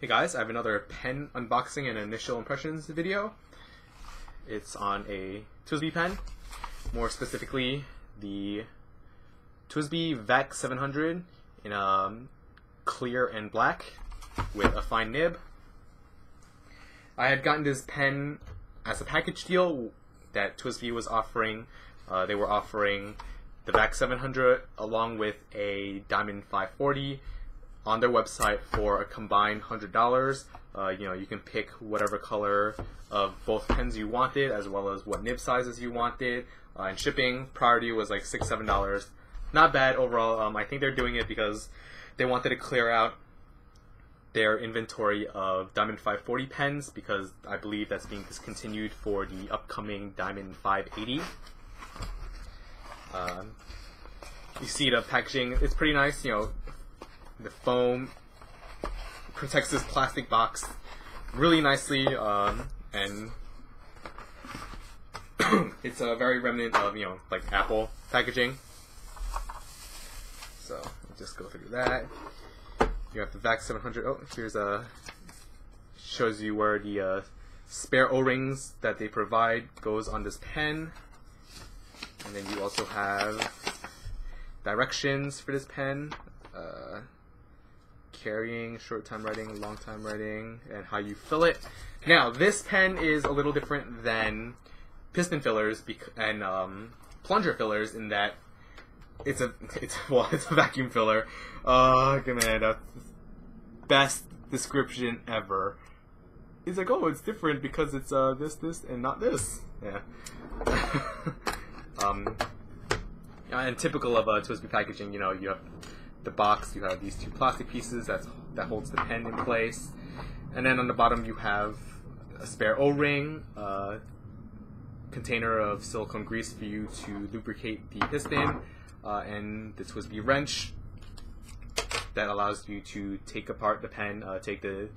Hey guys, I have another pen unboxing and initial impressions video. It's on a TWSBI pen, more specifically the TWSBI VAC 700 in clear and black with a fine nib. I had gotten this pen as a package deal that TWSBI was offering. They were offering the VAC 700 along with a Diamond 540 on their website for a combined $100. You can pick whatever color of both pens you wanted, as well as what nib sizes you wanted. And shipping priority was like $6-7. Not bad overall. I think they're doing it because they wanted to clear out their inventory of Diamond 540 pens, because I believe that's being discontinued for the upcoming Diamond 580. You see the packaging, it's pretty nice. The foam protects this plastic box really nicely, and it's a very remnant of like Apple packaging. So I'll just go through that. You have the VAC 700. Oh, here's shows you where the spare O-rings that they provide goes on this pen, and then you also have directions for this pen. Carrying, short time writing, long time writing, and how you fill it. Now, this pen is a little different than piston fillers and plunger fillers in that it's a vacuum filler. Man, that's the best description ever. He's like, oh, it's different because it's this, and not this. Yeah. And typical of TWSBI packaging, you have the box, you have these two plastic pieces that holds the pen in place, and then on the bottom you have a spare O-ring, container of silicone grease for you to lubricate the piston, and the TWSBI wrench that allows you to take apart the pen, take the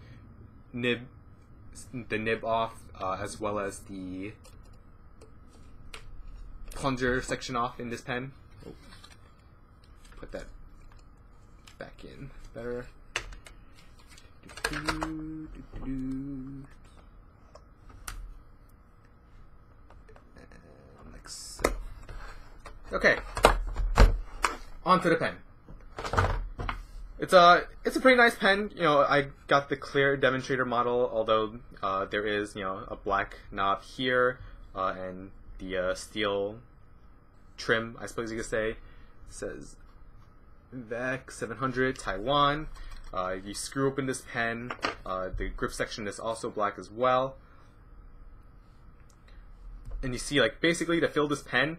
nib off, as well as the plunger section off in this pen. Oh, put that back in better. Like so. Okay, onto the pen. It's a pretty nice pen. I got the clear demonstrator model, although there is a black knob here, and the steel trim, I suppose you could say. It says VAC 700 Taiwan. You screw open this pen. The grip section is also black as well. And you see, basically to fill this pen,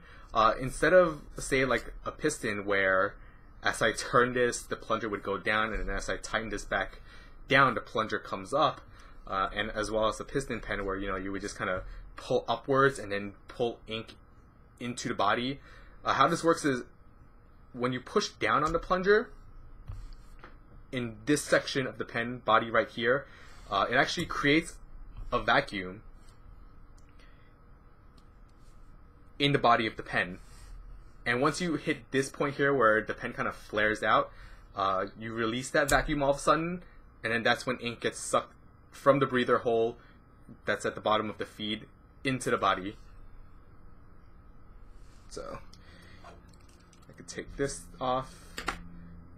instead of, say, like a piston where as I turn this, the plunger would go down, and then as I tighten this back down, the plunger comes up, and as well as the piston pen where you would just kind of pull upwards and then pull ink into the body. How this works is, when you push down on the plunger, in this section of the pen body right here, it actually creates a vacuum in the body of the pen. And once you hit this point here where the pen kind of flares out, you release that vacuum all of a sudden, and then that's when ink gets sucked from the breather hole that's at the bottom of the feed into the body. So I could take this off,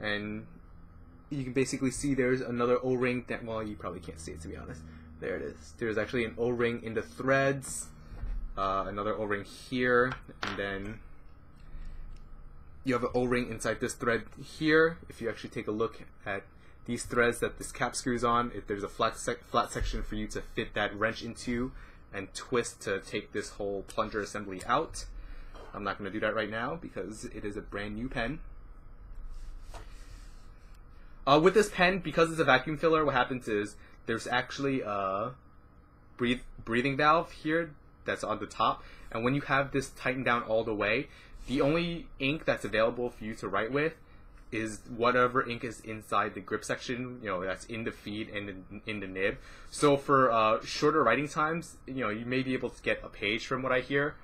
and you can basically see there's another O-ring that, well, you probably can't see it, to be honest. There it is. There's actually an O-ring in the threads, another O-ring here, and then you have an O-ring inside this thread here. If you actually take a look at these threads that this cap screws on, there's a flat section for you to fit that wrench into and twist to take this whole plunger assembly out. I'm not going to do that right now because it is a brand new pen. With this pen, because it's a vacuum filler, what happens is there's actually a breathing valve here that's on the top, and when you have this tightened down all the way, the only ink that's available for you to write with is whatever ink is inside the grip section, that's in the feed and in the nib. So for shorter writing times, you may be able to get a page from what I hear.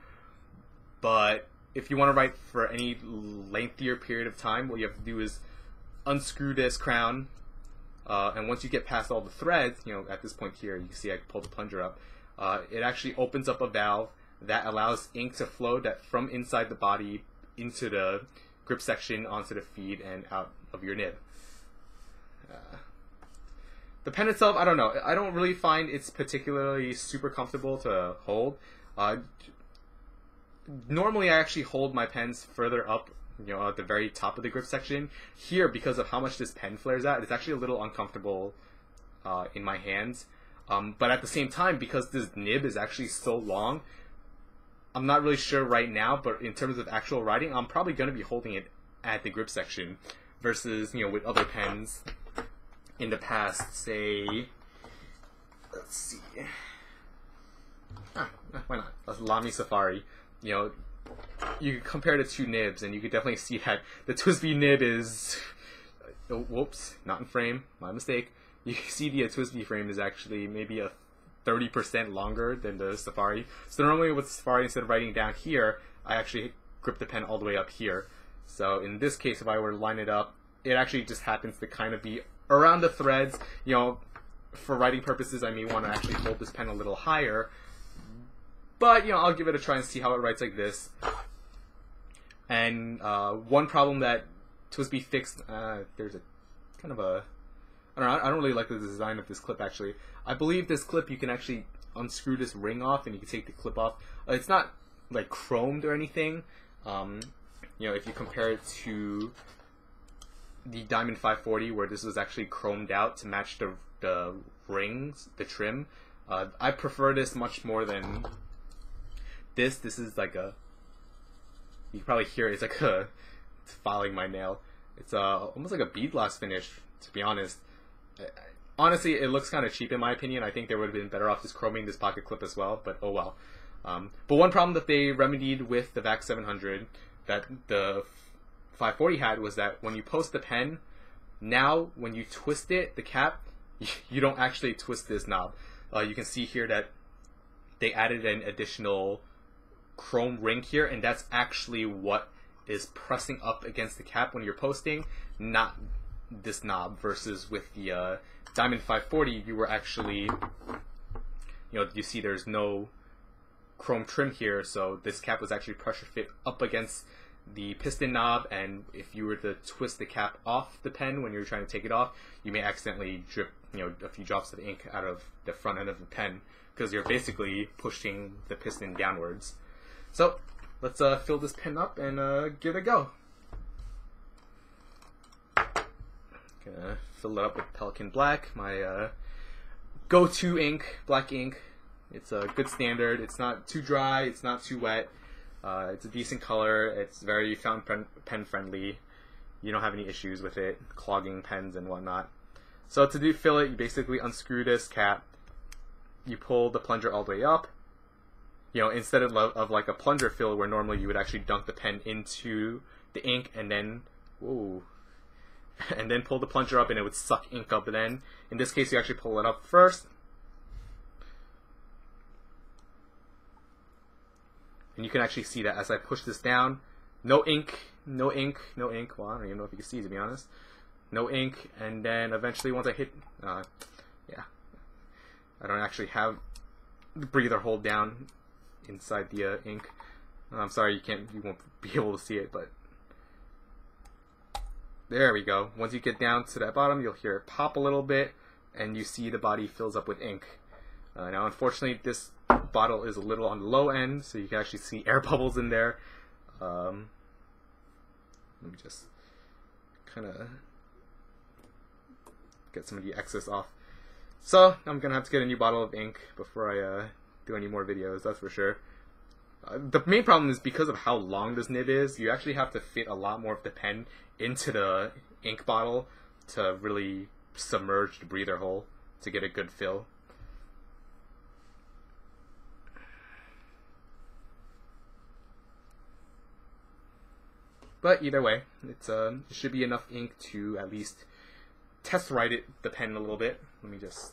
But if you want to write for any lengthier period of time, what you have to do is unscrew this crown, and once you get past all the threads, at this point here, you can see I pulled the plunger up. It actually opens up a valve that allows ink to flow from inside the body into the grip section, onto the feed, and out of your nib. The pen itself, I don't know. I don't really find it's particularly super comfortable to hold. Normally, I actually hold my pens further up, at the very top of the grip section. Here, because of how much this pen flares out, it's actually a little uncomfortable in my hands. But at the same time, because this nib is actually so long, I'm not really sure right now, but in terms of actual writing, I'm probably going to be holding it at the grip section versus, with other pens in the past, say, let's see, why not? That's Lamy Safari. You could compare the two nibs, and you could definitely see that the TWSBI nib is, whoops, not in frame, my mistake. You can see the TWSBI frame is actually maybe a 30% longer than the Safari. So normally with Safari, instead of writing down here, I actually grip the pen all the way up here. So in this case, if I were to line it up, it actually just happens to kind of be around the threads. For writing purposes, I may want to actually hold this pen a little higher. But, I'll give it a try and see how it writes like this. And one problem that TWSBI fixed, there's a kind of a, I don't really like the design of this clip, actually. I believe this clip, you can actually unscrew this ring off and you can take the clip off. It's not like chromed or anything. If you compare it to the Diamond 540, where this was actually chromed out to match the rings, the trim, I prefer this much more than this. This is like a, you can probably hear it, it's like a, it's filing my nail. It's almost like a bead glass finish, to be honest. Honestly, it looks kind of cheap in my opinion. I think they would have been better off just chroming this pocket clip as well, but oh well. But one problem that they remedied with the VAC 700 that the 540 had was that when you post the pen, now when you twist it, the cap, you don't actually twist this knob. You can see here that they added an additional chrome ring here, and that's actually what is pressing up against the cap when you're posting, not this knob, versus with the Diamond 540, you were actually, you see there's no chrome trim here, so this cap was actually pressure fit up against the piston knob, and if you were to twist the cap off the pen when you're trying to take it off, you may accidentally drip, a few drops of ink out of the front end of the pen, because you're basically pushing the piston downwards. So let's fill this pen up and give it a go. Gonna fill it up with Pelikan Black, my go-to ink, black ink. It's a good standard. It's not too dry, it's not too wet. It's a decent color. It's very fountain pen friendly. You don't have any issues with it clogging pens and whatnot. So to fill it, you basically unscrew this cap. You pull the plunger all the way up. Instead of like a plunger fill where normally you would actually dunk the pen into the ink and then, whoa, and then pull the plunger up and it would suck ink up. But then in this case, you actually pull it up first. And you can actually see that as I push this down, no ink, no ink, no ink. Well, I don't even know if you can see, to be honest. No ink, and then eventually once I hit, yeah, I don't actually have the breather hold down inside the ink. I'm sorry, you won't be able to see it, but there we go. Once you get down to that bottom, you'll hear it pop a little bit, and you see the body fills up with ink. Now, unfortunately, this bottle is a little on the low end, so you can actually see air bubbles in there. Let me just kind of get some of the excess off. So I'm gonna have to get a new bottle of ink before I do any more videos, that's for sure. The main problem is because of how long this nib is, you actually have to fit a lot more of the pen into the ink bottle to really submerge the breather hole to get a good fill. But either way, it should be enough ink to at least test write the pen a little bit. Let me just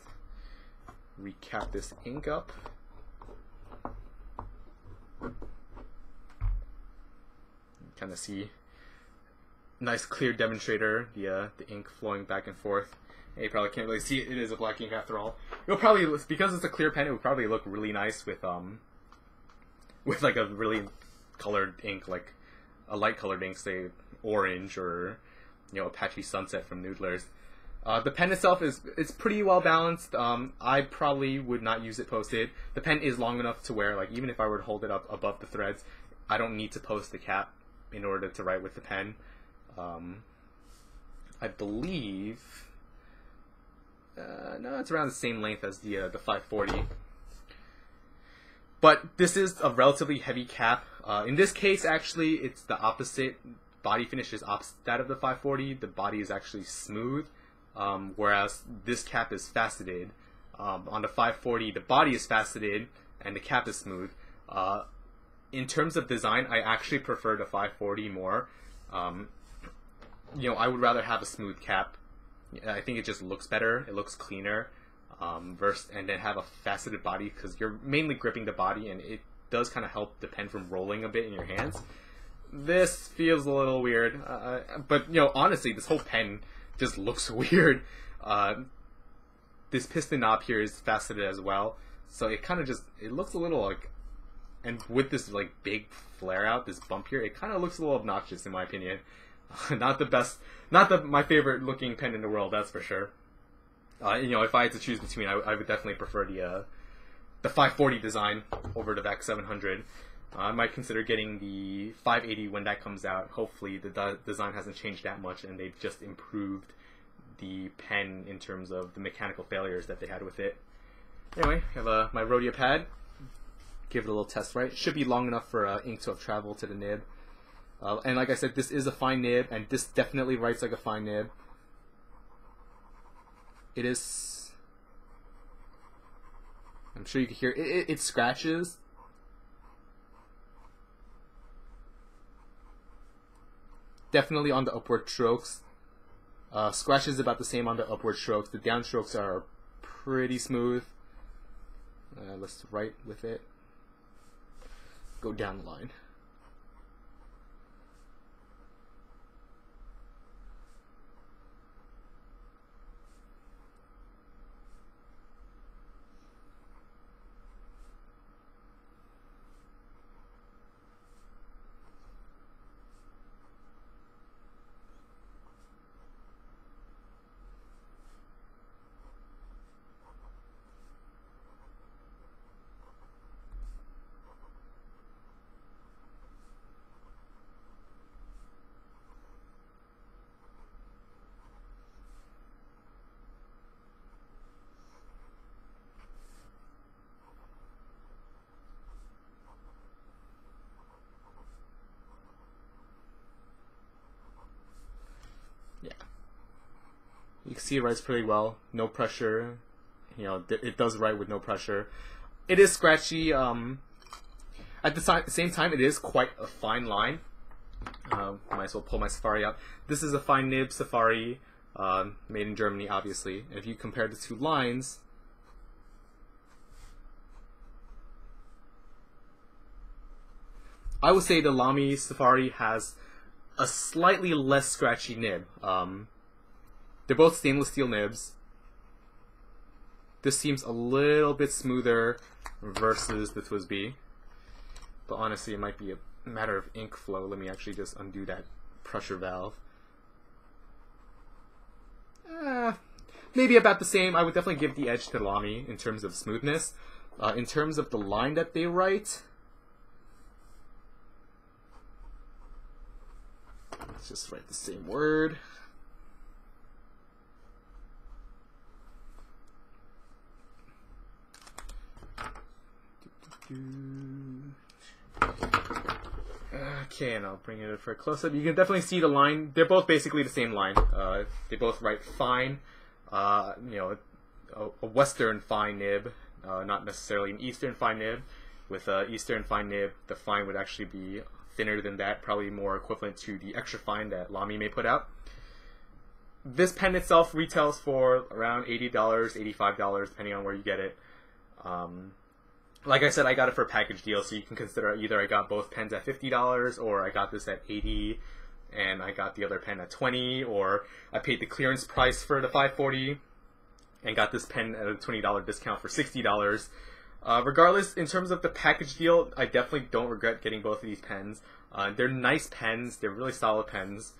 recap this ink up. Kind of see nice clear demonstrator, the ink flowing back and forth. You probably can't really see it. It is a black ink after all. It'll probably, because it's a clear pen, it would probably look really nice with like a really colored ink, like a light colored ink, say orange or Apache Sunset from Noodlers. The pen itself it's pretty well balanced. I probably would not use it posted. The pen is long enough to where, like, even if I were to hold it up above the threads, I don't need to post the cap in order to write with the pen. I believe no, it's around the same length as the 540. But this is a relatively heavy cap. In this case, actually, it's the opposite. Body finish is opposite that of the 540. The body is actually smooth, whereas this cap is faceted. On the 540, the body is faceted and the cap is smooth. In terms of design, I actually prefer the 540 more. I would rather have a smooth cap. I think it just looks better. It looks cleaner. And then have a faceted body, because you're mainly gripping the body, and it does kind of help the pen from rolling a bit in your hands. This feels a little weird, but honestly, this whole pen just looks weird. This piston knob here is faceted as well, so it kind of it looks a little like, and with this like big flare out, this bump here, it kind of looks a little obnoxious in my opinion. Not the best, not my favorite looking pen in the world, that's for sure. If I had to choose between, I would definitely prefer the 540 design over the VEC 700. I might consider getting the 580 when that comes out. Hopefully the design hasn't changed that much and they've just improved the pen in terms of the mechanical failures that they had with it. Anyway, I have my Rhodia pad. Give it a little test write. Should be long enough for ink to have traveled to the nib. And like I said, this is a fine nib, and this definitely writes like a fine nib. It is... I'm sure you can hear it. It scratches. Definitely on the upward strokes. Scratches about the same on the upward strokes. The downstrokes are pretty smooth. Let's write with it. Go down the line. Yeah, you can see it writes pretty well. No pressure. It does write with no pressure. It is scratchy. At the same time, it is quite a fine line. Might as well pull my Safari out. This is a fine nib Safari, made in Germany, obviously. And if you compare the two lines, I would say the Lamy Safari has a slightly less scratchy nib. They're both stainless steel nibs. This seems a little bit smoother versus the TWSBI. But honestly, it might be a matter of ink flow. Let me actually just undo that pressure valve. Maybe about the same. I would definitely give the edge to Lamy in terms of smoothness. In terms of the line that they write, let's just write the same word. Okay, and I'll bring it for a close-up. You can definitely see the line. They're both basically the same line. They both write fine. A Western fine nib, not necessarily an Eastern fine nib. With Eastern fine nib, the fine would actually be thinner than that, probably more equivalent to the extra fine that Lamy may put out. This pen itself retails for around $80, $85, depending on where you get it. Like I said, I got it for a package deal, so you can consider either I got both pens at $50 or I got this at $80 and I got the other pen at $20, or I paid the clearance price for the 540 and got this pen at a $20 discount for $60. Regardless, in terms of the package deal, I definitely don't regret getting both of these pens. They're nice pens. They're really solid pens.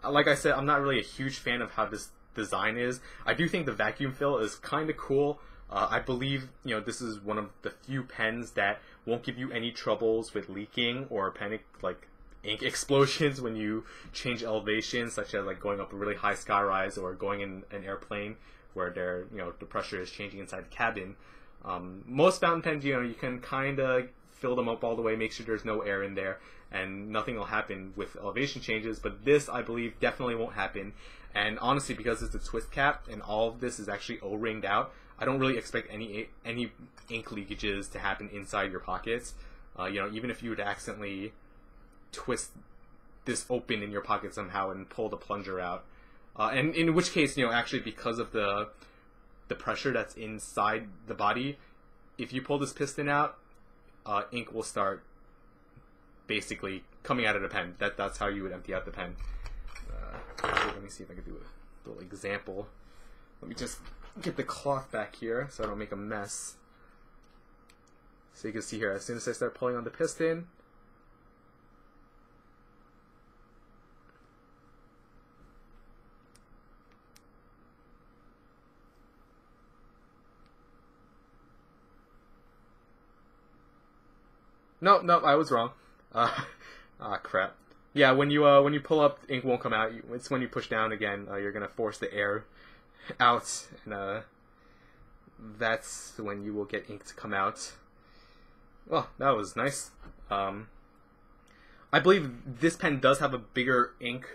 Like I said, I'm not really a huge fan of how this design is. I do think the vacuum fill is kind of cool. I believe, you know, this is one of the few pens that won't give you any troubles with leaking or panic, like ink explosions when you change elevations, such as like going up a really high skyrise or going in an airplane where the pressure is changing inside the cabin. Most fountain pens, you can kind of fill them up all the way, make sure there's no air in there, and nothing will happen with elevation changes. But this, I believe, definitely won't happen. And honestly, because it's a twist cap and all of this is actually O-ringed out, I don't really expect any ink leakages to happen inside your pockets. Even if you would accidentally twist this open in your pocket somehow and pull the plunger out, and in which case, actually because of the pressure that's inside the body, if you pull this piston out, ink will start basically coming out of the pen. That's how you would empty out the pen. Let me see if I can do a little example. Let me just get the cloth back here so I don't make a mess. So you can see here, as soon as I start pulling on the piston, No, I was wrong. Crap. Yeah, when you pull up, ink won't come out. It's when you push down again, you're gonna force the air out, and that's when you will get ink to come out. Well, that was nice. I believe this pen does have a bigger ink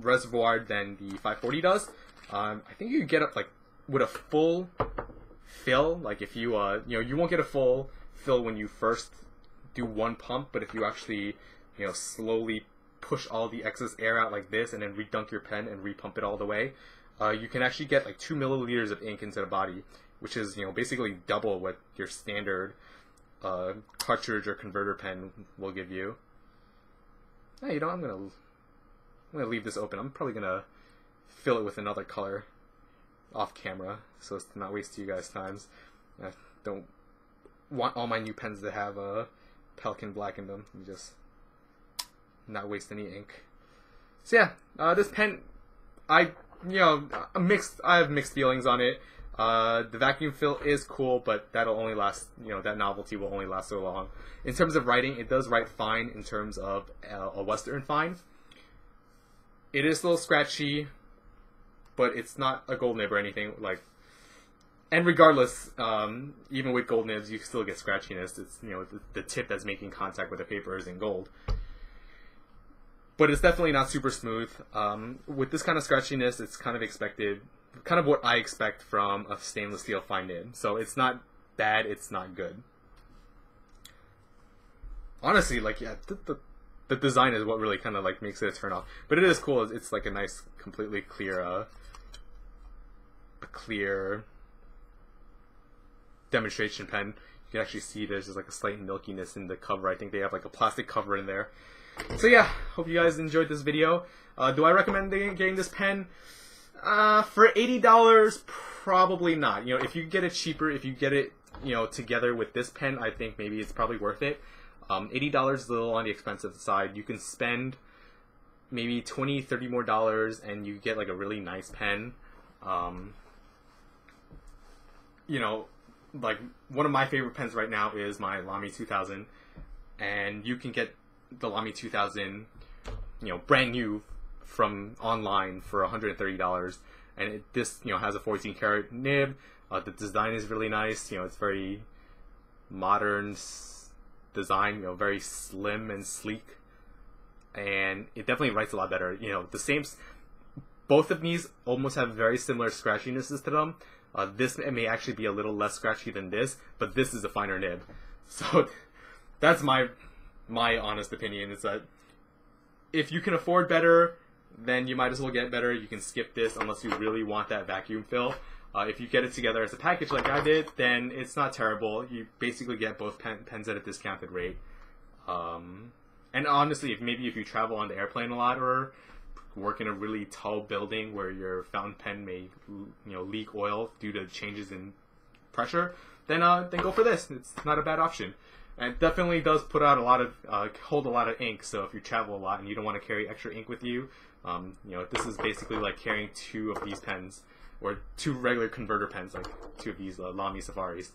reservoir than the 540 does. I think you can get up like with a full fill. Like if you you won't get a full fill when you first do one pump, but if you actually slowly push all the excess air out like this and then redunk your pen and repump it all the way, you can actually get like 2 milliliters of ink into the body, which is basically double what your standard cartridge or converter pen will give you. Hey, I'm gonna leave this open. I'm probably gonna fill it with another color off camera so as to not waste you guys' times. I don't want all my new pens to have Pelican black in them. You just not waste any ink. So yeah, this pen, I have mixed feelings on it. The vacuum fill is cool, but that'll only last, that novelty will only last so long. In terms of writing, it does write fine in terms of a Western fine. It is a little scratchy, but it's not a gold nib or anything. And regardless, even with gold nibs, you still get scratchiness. It's the tip that's making contact with the paper is in gold. But it's definitely not super smooth. With this kind of scratchiness, it's kind of expected, kind of what I expect from a stainless steel fine nib. So it's not bad, it's not good. Honestly, the design is what really kind of makes it a turn off. But it is cool. It's like a nice, completely clear, a clear demonstration pen. You can actually see there's just a slight milkiness in the cover. I think they have a plastic cover in there. So yeah, hope you guys enjoyed this video. Do I recommend getting this pen? For $80, probably not. If you get it cheaper, if you get it together with this pen, I think maybe it's probably worth it. $80 is a little on the expensive side. You can spend maybe $20, $30 more and you get a really nice pen. One of my favorite pens right now is my Lamy 2000, and you can get the Lamy 2000, brand new from online for $130, and this has a 14 karat nib. The design is really nice. It's very modern design, very slim and sleek, and it definitely writes a lot better. Both of these almost have very similar scratchinesses to them. This may actually be a little less scratchy than this, but this is a finer nib. So that's my honest opinion, is that if you can afford better, then you might as well get better. You can skip this unless you really want that vacuum fill. If you get it together as a package like I did, then it's not terrible. You basically get both pens at a discounted rate. And And honestly, if you travel on the airplane a lot or work in a really tall building where your fountain pen may leak oil due to changes in pressure, then go for this. It's not a bad option. And it definitely does put out a lot of hold a lot of ink. So if you travel a lot and you don't want to carry extra ink with you, this is basically like carrying 2 of these pens, or 2 regular converter pens, like 2 of these Lamy Safaris.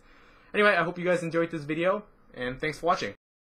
Anyway, I hope you guys enjoyed this video, and thanks for watching.